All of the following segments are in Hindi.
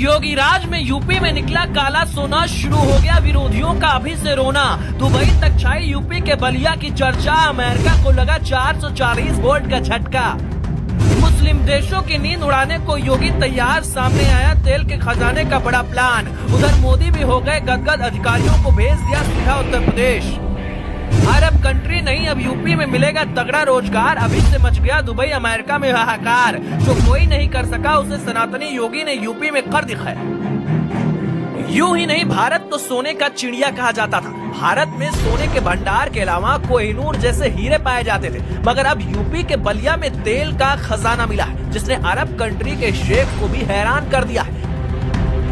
योगी राज में यूपी में निकला काला सोना, शुरू हो गया विरोधियों का अभी से रोना। दुबई तक छाई यूपी के बलिया की चर्चा, अमेरिका को लगा 440 वोल्ट का झटका। मुस्लिम देशों की नींद उड़ाने को योगी तैयार, सामने आया तेल के खजाने का बड़ा प्लान। उधर मोदी भी हो गए गदगद, अधिकारियों को भेज दिया सीधा उत्तर प्रदेश। अरब कंट्री नहीं, अब यूपी में मिलेगा तगड़ा रोजगार। अभी से मच गया दुबई अमेरिका में हाहाकार, जो कोई नहीं कर सका उसे सनातनी योगी ने यूपी में कर दिखाया। यूं ही नहीं, भारत तो सोने का चिड़िया कहा जाता था। भारत में सोने के भंडार के अलावा कोहिनूर जैसे हीरे पाए जाते थे, मगर अब यूपी के बलिया में तेल का खजाना मिला है, जिसने अरब कंट्री के शेख को भी हैरान कर दिया है।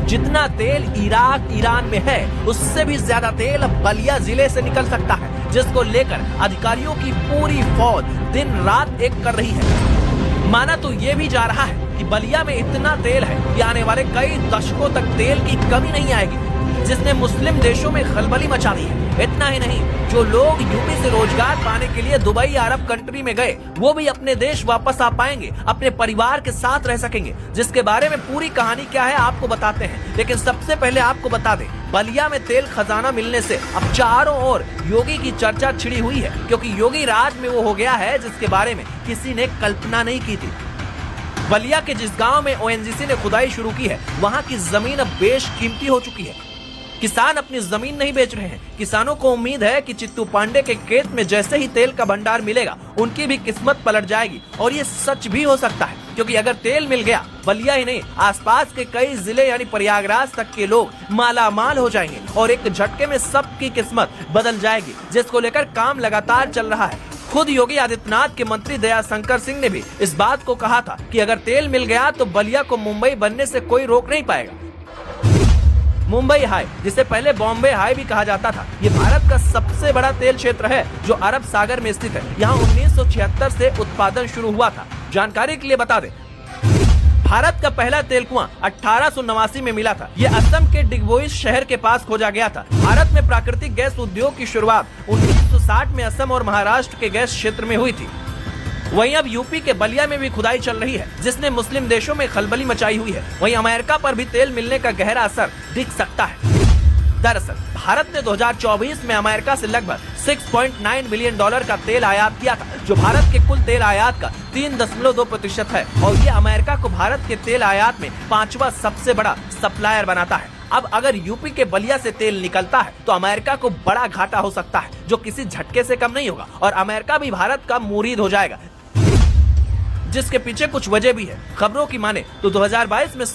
जितना तेल इराक ईरान में है, उससे भी ज्यादा तेल अब बलिया जिले से निकल सकता है, जिसको लेकर अधिकारियों की पूरी फौज दिन रात एक कर रही है। माना तो ये भी जा रहा है कि बलिया में इतना तेल है कि आने वाले कई दशकों तक तेल की कमी नहीं आएगी, जिसने मुस्लिम देशों में खलबली मचा दी है। इतना ही नहीं, जो लोग यूपी से रोजगार पाने के लिए दुबई या अरब कंट्री में गए, वो भी अपने देश वापस आ पाएंगे, अपने परिवार के साथ रह सकेंगे। जिसके बारे में पूरी कहानी क्या है आपको बताते हैं, लेकिन सबसे पहले आपको बता दें, बलिया में तेल खजाना मिलने से अब चारों ओर योगी की चर्चा छिड़ी हुई है, क्योंकि योगी राज में वो हो गया है जिसके बारे में किसी ने कल्पना नहीं की थी। बलिया के जिस गांव में ओएनजीसी ने खुदाई शुरू की है, वहां की जमीन अब बेशकीमती हो चुकी है। किसान अपनी जमीन नहीं बेच रहे हैं। किसानों को उम्मीद है कि चित्तू पांडे के खेत में जैसे ही तेल का भंडार मिलेगा, उनकी भी किस्मत पलट जाएगी। और ये सच भी हो सकता है, क्योंकि अगर तेल मिल गया, बलिया ही नहीं, आसपास के कई जिले यानी प्रयागराज तक के लोग मालामाल हो जाएंगे और एक झटके में सबकी किस्मत बदल जाएगी, जिसको लेकर काम लगातार चल रहा है। खुद योगी आदित्यनाथ के मंत्री दयाशंकर सिंह ने भी इस बात को कहा था कि अगर तेल मिल गया तो बलिया को मुंबई बनने से कोई रोक नहीं पाएगा। मुंबई हाई, जिसे पहले बॉम्बे हाई भी कहा जाता था, ये भारत का सबसे बड़ा तेल क्षेत्र है, जो अरब सागर में स्थित है। यहाँ 1976 से उत्पादन शुरू हुआ था। जानकारी के लिए बता दें, भारत का पहला तेल कुआं 1889 में मिला था। ये असम के डिगबोई शहर के पास खोजा गया था। भारत में प्राकृतिक गैस उद्योग की शुरुआत 1960 में असम और महाराष्ट्र के गैस क्षेत्र में हुई थी। वहीं अब यूपी के बलिया में भी खुदाई चल रही है, जिसने मुस्लिम देशों में खलबली मचाई हुई है। वहीं अमेरिका पर भी तेल मिलने का गहरा असर दिख सकता है। दरअसल भारत ने 2024 में अमेरिका से लगभग $6.9 बिलियन का तेल आयात किया था, जो भारत के कुल तेल आयात का 3.2% है। और ये अमेरिका को भारत के तेल आयात में 5वां सबसे बड़ा सप्लायर बनाता है। अब अगर यूपी के बलिया से तेल निकलता है तो अमेरिका को बड़ा घाटा हो सकता है, जो किसी झटके से कम नहीं होगा, और अमेरिका भी भारत का मुरीद हो जाएगा, जिसके पीछे कुछ वजह भी है। खबरों की माने तो 2022 में